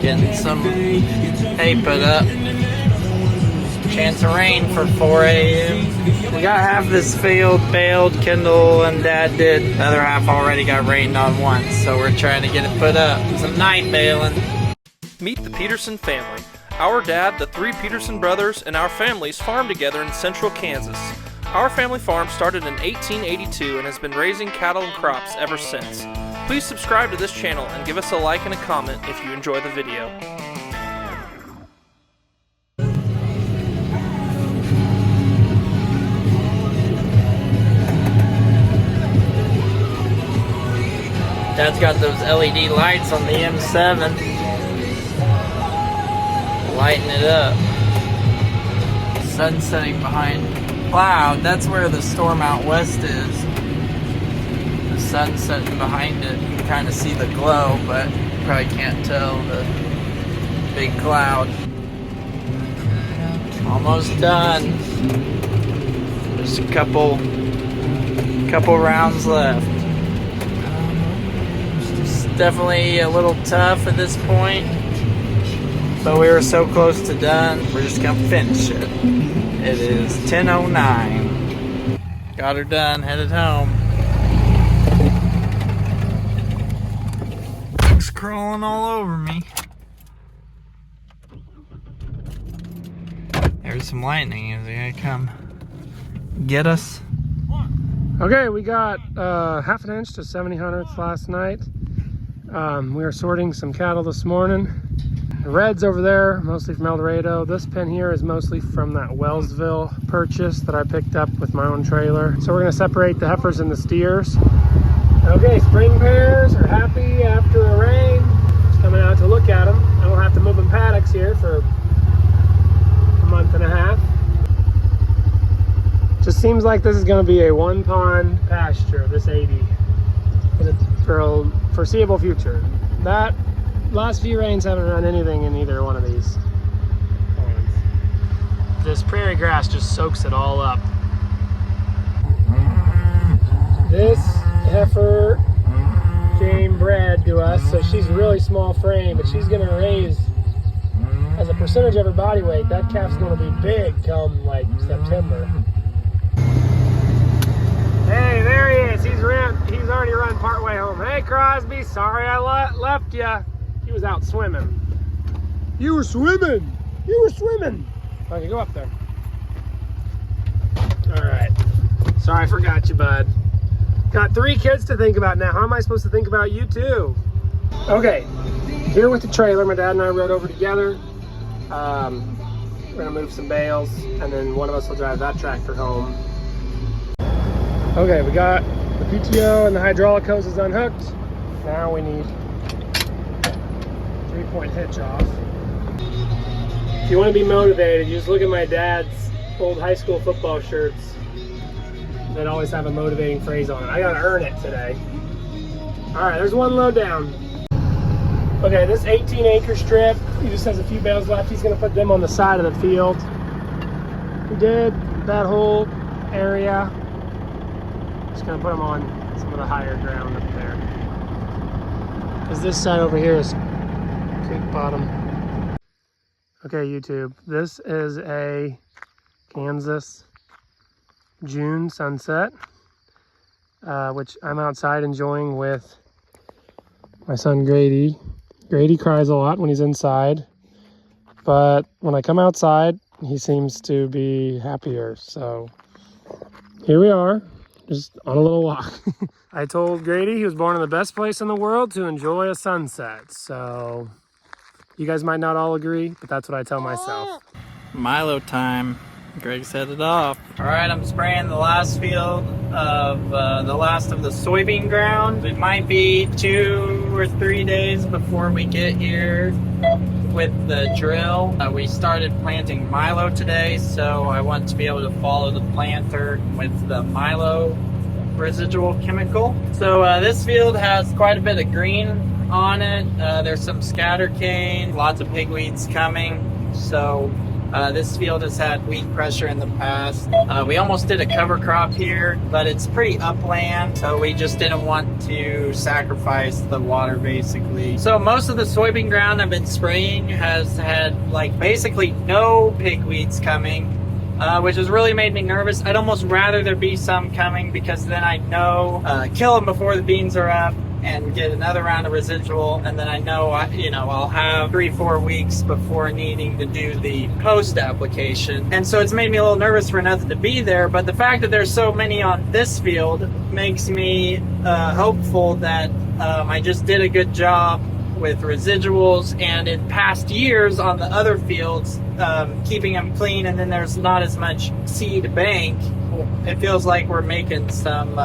Getting some hay put up. Chance of rain for 4 a.m. We got half this field baled, Kendal and Dad did. The other half already got rained on once, so we're trying to get it put up. Some night baling. Meet the Peterson family. Our dad, the 3 Peterson brothers, and our families farm together in central Kansas. Our family farm started in 1882 and has been raising cattle and crops ever since. Please subscribe to this channel and give us a like and a comment if you enjoy the video. Dad's got those LED lights on the M7. Lighting it up. Sun setting behind cloud. That's where the storm out west is. The sun setting behind it. You can kind of see the glow, but you probably can't tell the big cloud. Almost done. Just a couple rounds left. It's definitely a little tough at this point, but we were so close to done. We're just gonna finish it. It is 10:09. Got her done, headed home. Bugs crawling all over me. There's some lightning. Is they gonna come get us? Okay, we got half an inch to 70/100ths last night. We were sorting some cattle this morning. The red's over there, mostly from El Dorado. This pen here is mostly from that Wellsville purchase that I picked up with my own trailer. So we're gonna separate the heifers and the steers. Okay, spring pairs are happy after a rain. Just coming out to look at them. I don't have to move in paddocks here for a month and a half. Just seems like this is gonna be a 1-pond pasture, this 80, for a foreseeable future. That last few rains haven't run anything in either one of these ponds. This prairie grass just soaks it all up. This heifer came bred to us, so she's a really small frame, but she's gonna raise as a percentage of her body weight. That calf's gonna be big come like September. Hey, there he is. He's already run part way home. Hey, Crosby, sorry I left you. He was out swimming. You were swimming. You were swimming. Okay, go up there. All right. Sorry, I forgot you, bud. Got 3 kids to think about now. How am I supposed to think about you too? Okay, here with the trailer, my dad and I rode over together. We're gonna move some bales, and then one of us will drive that tractor home. Okay, we got the PTO and the hydraulic hoses unhooked. Now we need 3-point hitch off. If you want to be motivated, you just look at my dad's old high school football shirts that always have a motivating phrase on it. I gotta earn it today. All right, there's one load down. Okay, this 18-acre strip, he just has a few bales left. He's gonna put them on the side of the field. We did that whole area. Just gonna put them on some of the higher ground up there. Because this side over here is creek bottom. Okay, YouTube, this is a Kansas June sunset, which I'm outside enjoying with my son Grady. Grady cries a lot when he's inside, but when I come outside, he seems to be happier. So here we are, just on a little walk. I told Grady he was born in the best place in the world to enjoy a sunset. So you guys might not all agree, but that's what I tell myself. Milo time. Greg's headed off. All right, I'm spraying the last field of the last of the soybean ground. It might be 2 or 3 days before we get here with the drill. We started planting milo today, so I want to be able to follow the planter with the milo residual chemical. So this field has quite a bit of green on it. There's some scatter cane, lots of pigweeds coming. So This field has had weak pressure in the past. We almost did a cover crop here, but it's pretty upland, so we just didn't want to sacrifice the water basically. So most of the soybean ground I've been spraying has had like basically no pigweeds coming, which has really made me nervous. I'd almost rather there be some coming, because then I know kill them before the beans are up and get another round of residual, and then I know I'll have 3-4 weeks before needing to do the post application. And so it's made me a little nervous for nothing to be there, but the fact that there's so many on this field makes me hopeful that I just did a good job with residuals, and in past years on the other fields, keeping them clean, and then there's not as much seed bank. It feels like we're making some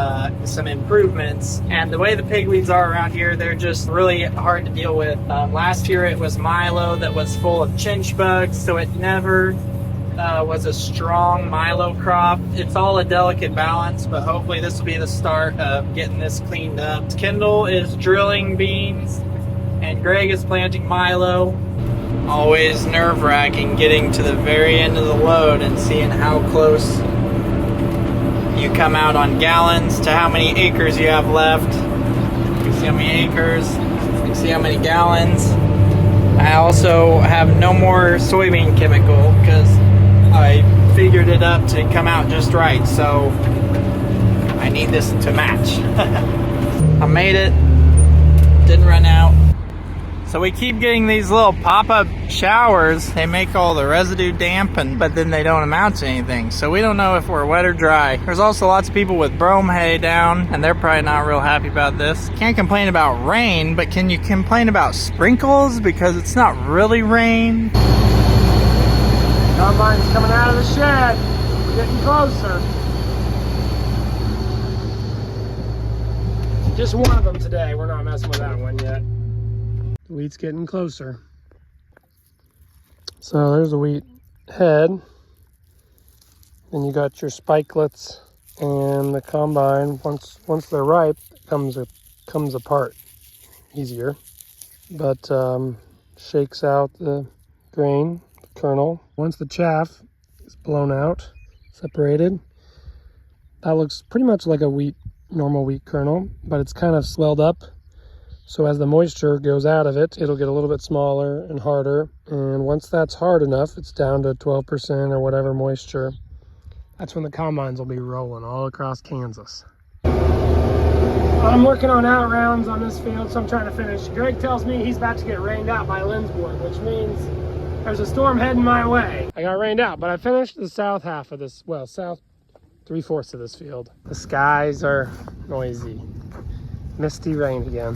improvements. And the way the pigweeds are around here, they're just really hard to deal with. Last year it was milo that was full of chinch bugs, so it never was a strong milo crop. It's all a delicate balance, but hopefully this will be the start of getting this cleaned up. Kendal is drilling beans and Greg is planting milo. Always nerve-wracking getting to the very end of the load and seeing how close you come out on gallons to how many acres you have left. You can see how many acres, you can see how many gallons. I also have no more soybean chemical because I figured it up to come out just right, so I need this to match. I made it, didn't run out. So we keep getting these little pop-up showers. They make all the residue dampen, but then they don't amount to anything. So we don't know if we're wet or dry. There's also lots of people with brome hay down, and they're probably not real happy about this. Can't complain about rain, but can you complain about sprinkles? Because it's not really rain. Combine's coming out of the shed. We're getting closer. Just one of them today. We're not messing with that one yet. The wheat's getting closer. So there's the wheat head. Then you got your spikelets, and the combine, once they're ripe, comes apart easier. But shakes out the grain, the kernel. Once the chaff is blown out, separated, that looks pretty much like a normal wheat kernel, but it's kind of swelled up. So as the moisture goes out of it, it'll get a little bit smaller and harder. And once that's hard enough, it's down to 12% or whatever moisture. That's when the combines will be rolling all across Kansas. I'm working on out rounds on this field, so I'm trying to finish. Greg tells me he's about to get rained out by Lindsborg, which means there's a storm heading my way. I got rained out, but I finished the south half of this, well, south 3/4 of this field. The skies are noisy. Misty rain again.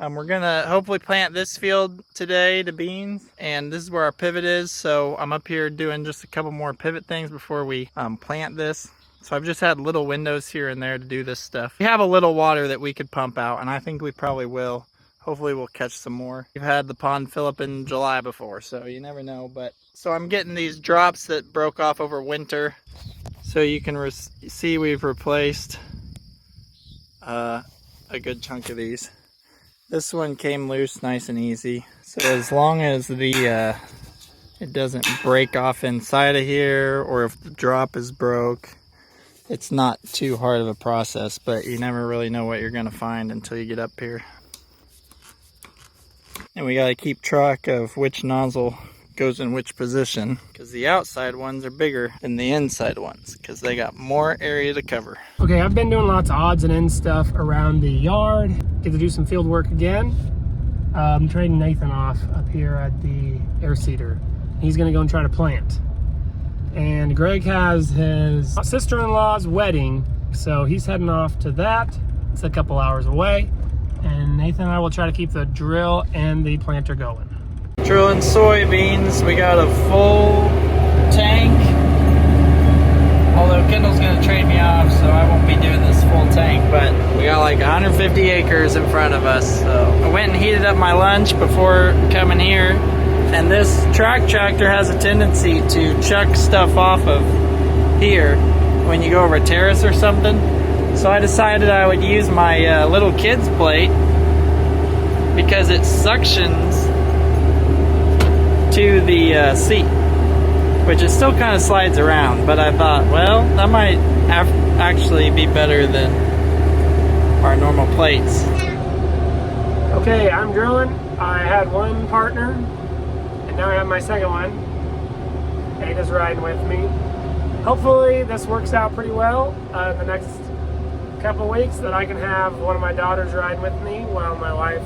We're gonna hopefully plant this field today to beans, and this is where our pivot is. So I'm up here doing just a couple more pivot things before we plant this. So I've just had little windows here and there to do this stuff. We have a little water that we could pump out, and I think we probably will. Hopefully we'll catch some more. We've had the pond fill up in July before, so you never know. But so I'm getting these drops that broke off over winter. So you can see we've replaced a good chunk of these. This one came loose nice and easy. So as long as the it doesn't break off inside of here, or if the drop is broke, it's not too hard of a process, but you never really know what you're gonna find until you get up here. And we gotta keep track of which nozzle goes in which position, because the outside ones are bigger than the inside ones because they got more area to cover. Okay, I've been doing lots of odds and ends stuff around the yard. Get to do some field work again. I'm trading Nathan off up here at the air seeder. He's gonna go and try to plant. And Greg has his sister-in-law's wedding, so he's heading off to that. It's a couple hours away. And Nathan and I will try to keep the drill and the planter going. Drilling soybeans, we got a full tank. Although Kendall's gonna trade me off, so I won't be doing this full tank, but we got like 150 acres in front of us. So I went and heated up my lunch before coming here, and this track tractor has a tendency to chuck stuff off of here when you go over a terrace or something. So I decided I would use my little kid's plate because it suctions to the seat. which it still kind of slides around, but I thought, well, that might actually be better than our normal plates. Okay, I'm drilling. I had one partner, and now I have my second one. Ada's riding with me. Hopefully this works out pretty well in the next couple of weeks, that I can have one of my daughters riding with me while my wife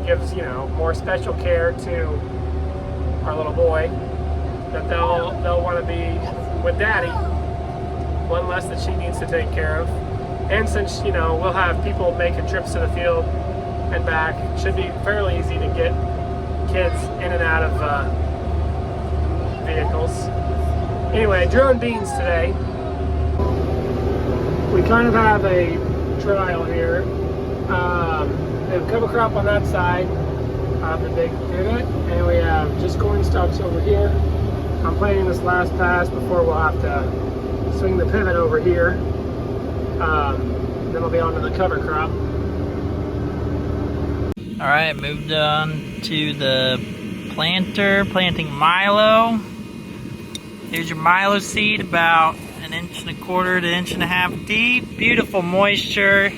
gives, you know, more special care to our little boy. That they'll want to be with Daddy. One less that she needs to take care of. And since, you know, we'll have people making trips to the field and back, it should be fairly easy to get kids in and out of vehicles. Anyway, drilling beans today. We kind of have a trial here. We have cover crop on that side of the big pivot, and we have just corn stalks over here. I'm planting this last pass before we'll have to swing the pivot over here. Then I'll be on to the cover crop. Alright, moved on to the planter, planting milo. Here's your milo seed, about 1.25 to 1.5 inches deep. Beautiful moisture.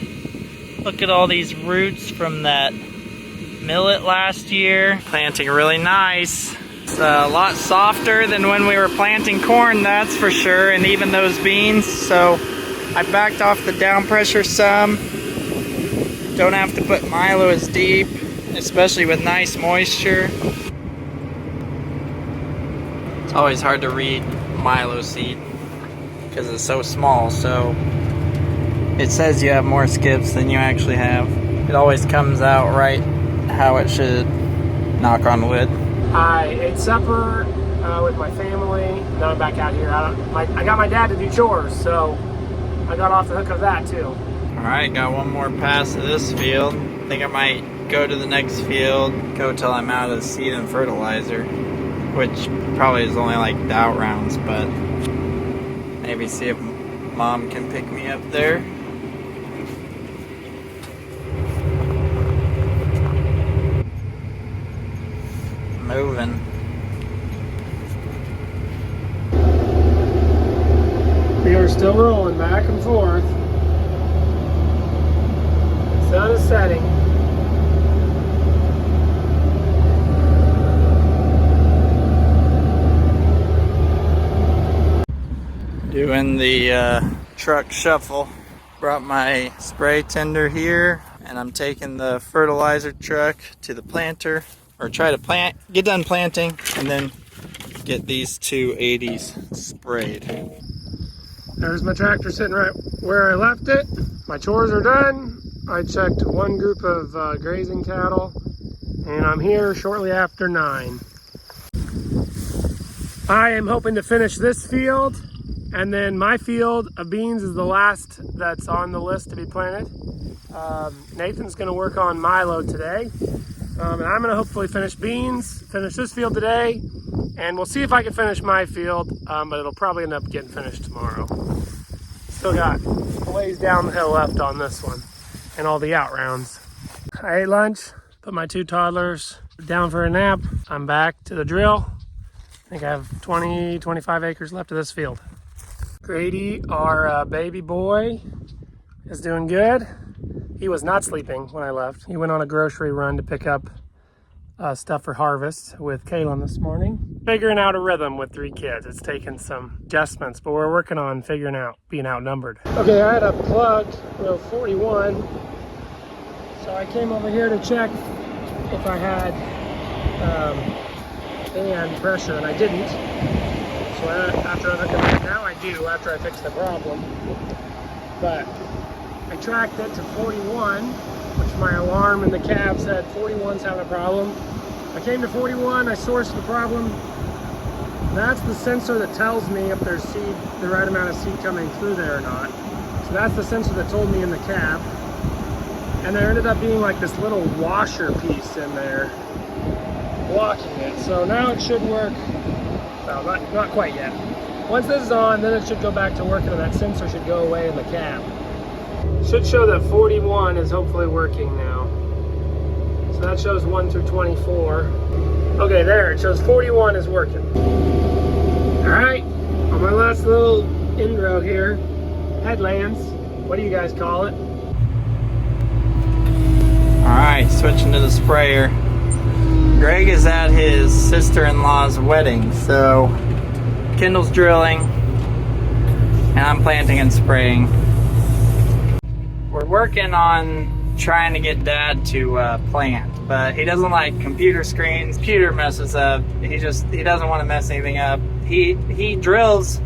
Look at all these roots from that millet last year. Planting really nice. It's a lot softer than when we were planting corn, that's for sure, and even those beans. So I backed off the down pressure some. Don't have to put milo as deep, especially with nice moisture. It's always hard to read milo seed because it's so small, so it says you have more skips than you actually have. It always comes out right how it should, knock on wood. I ate supper with my family. Now I'm back out here. I got my dad to do chores, so I got off the hook of that too. Alright, got one more pass of this field. I think I might go to the next field, go till I'm out of seed and fertilizer, which probably is only like the out rounds, but maybe see if Mom can pick me up there. Moving. We are still rolling back and forth. Sun is setting. Doing the truck shuffle. Brought my spray tender here, and I'm taking the fertilizer truck to the planter, or try to get done planting, and then get these two 80s sprayed. There's my tractor sitting right where I left it. My chores are done. I checked one group of grazing cattle, and I'm here shortly after 9. I am hoping to finish this field, and then my field of beans is the last that's on the list to be planted. Nathan's gonna work on milo today. And I'm gonna hopefully finish beans, finish this field today, and we'll see if I can finish my field, but it'll probably end up getting finished tomorrow. Still got a ways down the hill left on this one, and all the out rounds. I ate lunch, put my 2 toddlers down for a nap. I'm back to the drill. I think I have 25 acres left of this field. Grady, our baby boy, is doing good. He was not sleeping when I left. He went on a grocery run to pick up stuff for harvest with Kaylin this morning. Figuring out a rhythm with 3 kids. It's taken some adjustments, but we're working on figuring out being outnumbered. Okay, I had a plug, row 41. So I came over here to check if I had fan pressure, and I didn't. So after I looked at it, now I do after I fixed the problem. But I tracked it to 41, which my alarm in the cab said 41's having a problem. I came to 41, I sourced the problem. That's the sensor that tells me if there's seed, the right amount of seed coming through there or not. So that's the sensor that told me in the cab. And there ended up being like this little washer piece in there blocking it. So now it should work. Well, not quite yet. Once this is on, then it should go back to working, and that sensor should go away in the cab. Should show that 41 is hopefully working now. So that shows 1 through 24. Okay, there, it shows 41 is working. Alright, on my last little intro here, headlands. What do you guys call it? Alright, switching to the sprayer. Greg is at his sister-in-law's wedding, so Kendal's drilling and I'm planting and spraying. We're working on trying to get Dad to plant, but he doesn't like computer screens. Computer messes up. He doesn't want to mess anything up. He drills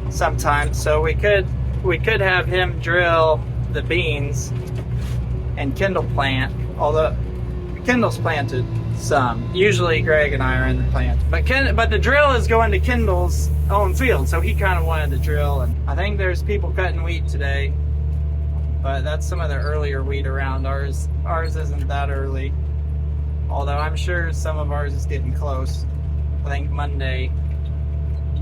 sometimes, so we could have him drill the beans and Kendal plant, although Kendal's planted some. Usually Greg and I are in the plant, but the drill is going to Kendal's own field, so he kind of wanted to drill. And I think there's people cutting wheat today, but that's some of the earlier wheat around. Ours isn't that early, although I'm sure some of ours is getting close. I think Monday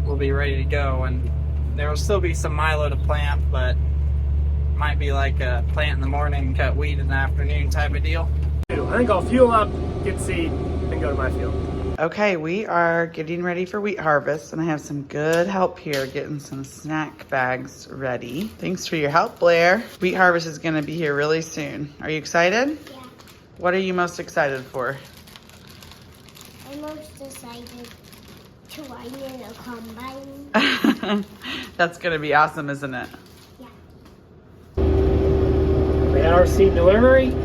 we'll be ready to go, and there will still be some milo to plant, but might be like a plant in the morning and cut wheat in the afternoon type of deal. I think I'll fuel up, get seed, and go to my field. Okay, we are getting ready for wheat harvest, and I have some good help here getting some snack bags ready. Thanks for your help, Blair. Wheat harvest is gonna be here really soon. Are you excited? Yeah. What are you most excited for? I'm most excited to ride in a combine. That's gonna be awesome, isn't it? Yeah. We had our seed delivery.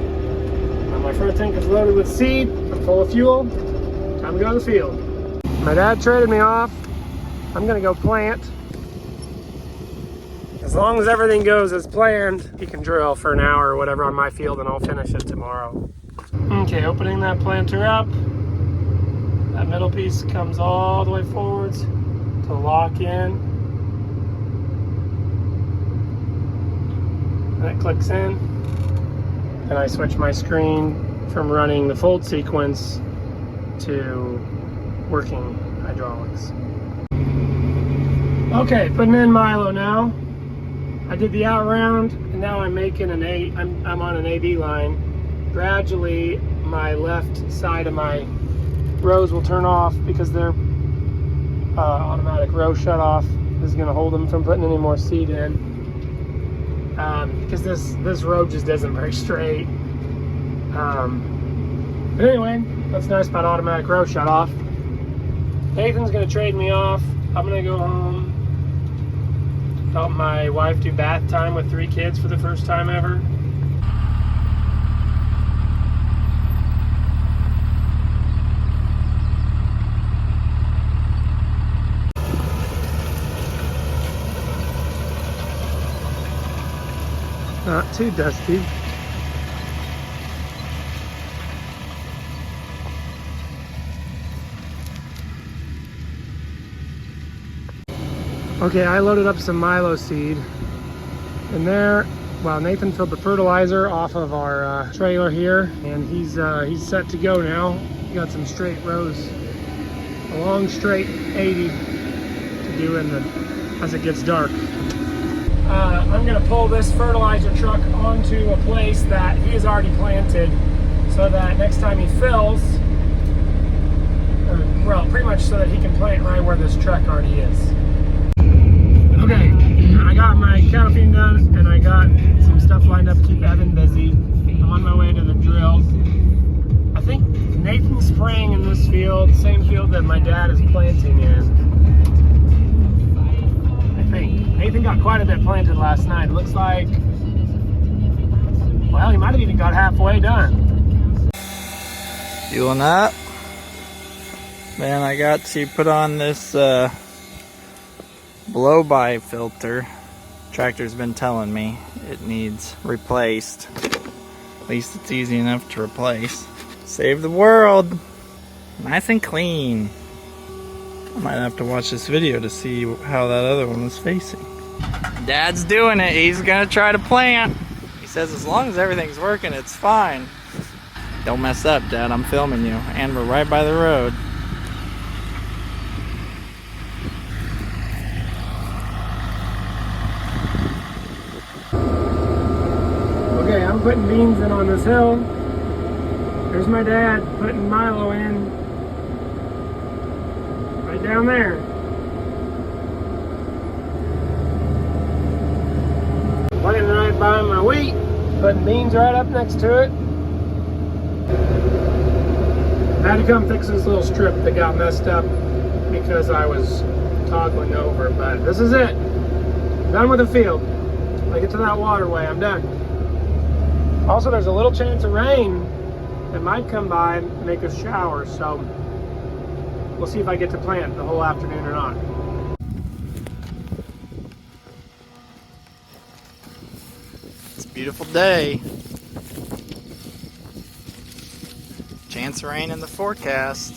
My front tank is loaded with seed. I'm full of fuel. Time to go to the field. My dad traded me off. I'm gonna go plant. As long as everything goes as planned, he can drill for an hour or whatever on my field, and I'll finish it tomorrow. Okay, opening that planter up. That middle piece comes all the way forwards to lock in. That clicks in. And I switch my screen from running the fold sequence to working hydraulics. Okay, putting in milo now. I did the out round, and now I'm making I'm on an AB line. Gradually, my left side of my rows will turn off because they're automatic row shut off. This is gonna hold them from putting any more seed in. Because this road just isn't very straight. But anyway, that's nice about automatic row shut off. Nathan's gonna trade me off. I'm gonna go home, help my wife do bath time with 3 kids for the first time ever. Not too dusty. Okay, I loaded up some milo seed. And there, well, Nathan filled the fertilizer off of our trailer here, and he's set to go now. He got some straight rows, a long straight 80 to do as it gets dark. I'm gonna pull this fertilizer truck onto a place that he has already planted, so that next time he fills, well, pretty much so that he can plant right where this truck already is. Okay, I got my cattle feeding done, and I got some stuff lined up to keep Evan busy. I'm on my way to the drill. I think Nathan's spraying in this field, same field that my dad is planting in. I think. Nathan got quite a bit planted last night. It looks like, well, he might have even got halfway done. Fueling up. Then I got to put on this blow-by filter. Tractor's been telling me it needs replaced. At least it's easy enough to replace. Save the world. Nice and clean. I might have to watch this video to see how that other one was facing. Dad's doing it. He's gonna try to plant. He says as long as everything's working, it's fine. Don't mess up, Dad. I'm filming you. And we're right by the road. Okay, I'm putting beans in on this hill. There's my dad putting milo in. Right down there. Right by my wheat, putting beans right up next to it. I had to come fix this little strip that got messed up because I was toggling over, but this is it. Done with the field. When I get to that waterway, I'm done. Also, there's a little chance of rain that might come by and make us shower, so we'll see if I get to plant the whole afternoon or not. It's a beautiful day. Chance of rain in the forecast.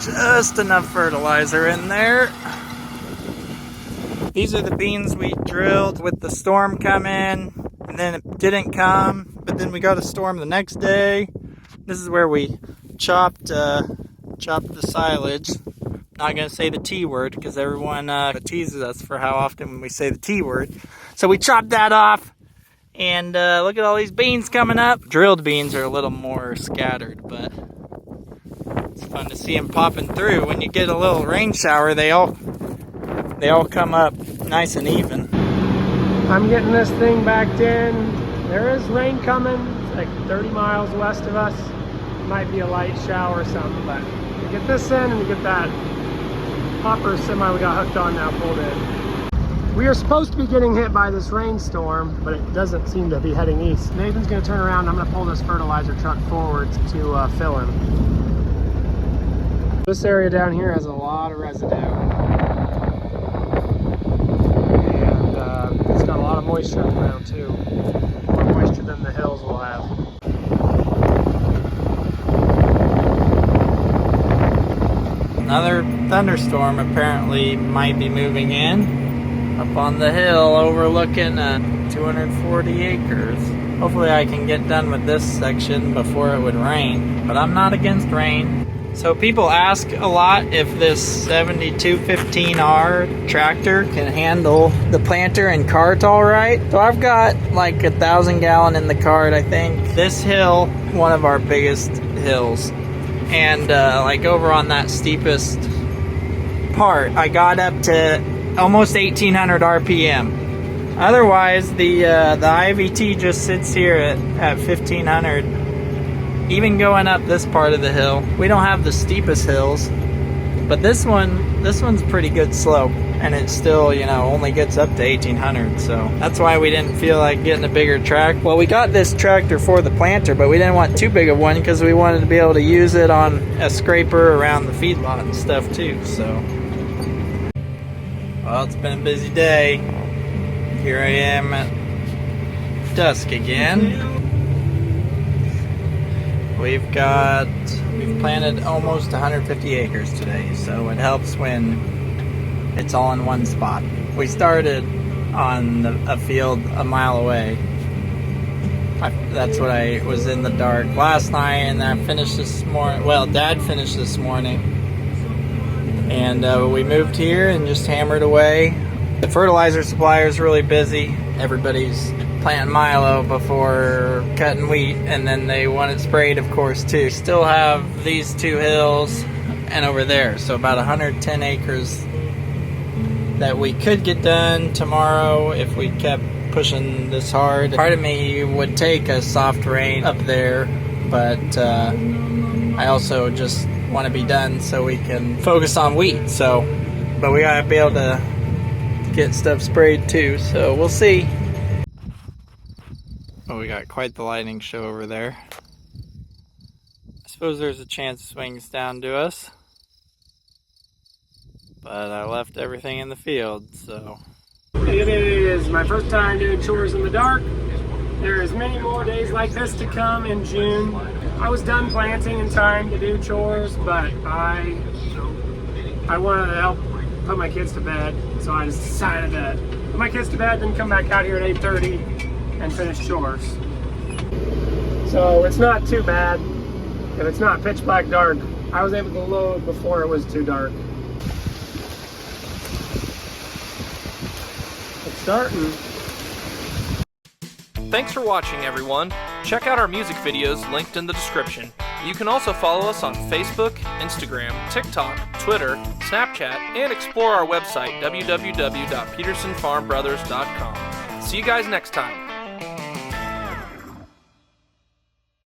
Just enough fertilizer in there. These are the beans we drilled with the storm coming, and then it didn't come, but then we got a storm the next day. This is where we chopped the silage. Not gonna say the T word because everyone teases us for how often we say the T word. So we chopped that off, and look at all these beans coming up. Drilled beans are a little more scattered, but it's fun to see them popping through. When you get a little rain shower, they all come up nice and even. I'm getting this thing backed in. There is rain coming. It's like 30 miles west of us. Might be a light shower or something, but we get this in and we get that hopper semi we got hooked on now pulled in. We are supposed to be getting hit by this rainstorm, but it doesn't seem to be heading east. Nathan's gonna turn around. I'm gonna pull this fertilizer truck forward to fill him. This area down here has a lot of residue. And it's got a lot of moisture in the ground too. More moisture than the hills will have. Another thunderstorm apparently might be moving in up on the hill overlooking 240 acres. Hopefully I can get done with this section before it would rain, but I'm not against rain. So people ask a lot if this 7215R tractor can handle the planter and cart all right. So I've got like 1,000 gallon in the cart, I think. This hill, one of our biggest hills. And like over on that steepest part, I got up to almost 1,800 RPM. Otherwise, the IVT just sits here at 1,500. Even going up this part of the hill, we don't have the steepest hills, but this one's pretty good slope, and it still, you know, only gets up to 1,800. So that's why we didn't feel like getting a bigger tractor. Well, we got this tractor for the planter, but we didn't want too big of one because we wanted to be able to use it on a scraper around the feedlot and stuff too. So, well, it's been a busy day. Here I am at dusk again. We've planted almost 150 acres today, so it helps when it's all in one spot. We started on a field a mile away. That's what I was in the dark last night, and I finished this morning. Well, Dad finished this morning, and we moved here and just hammered away. The fertilizer supplier is really busy. Everybody's planting milo before cutting wheat, and then they want it sprayed, of course, too. Still have these two hills and over there, so about 110 acres that we could get done tomorrow if we kept pushing this hard. Part of me would take a soft rain up there, but I also just want to be done so we can focus on wheat. So, but we gotta be able to get stuff sprayed too, so we'll see. Oh, we got quite the lightning show over there. I suppose there's a chance it swings down to us, but I left everything in the field, so. It is my first time doing chores in the dark. There is many more days like this to come in June. I was done planting in time to do chores, but I wanted to help put my kids to bed, so I just decided to put my kids to bed, then come back out here at 8:30 and finish chores. So it's not too bad if it's not pitch black dark. I was able to load before it was too dark. It's starting. Thanks for watching, everyone. Check out our music videos linked in the description. You can also follow us on Facebook, Instagram, TikTok, Twitter, Snapchat, and explore our website, www.petersonfarmbrothers.com. See you guys next time.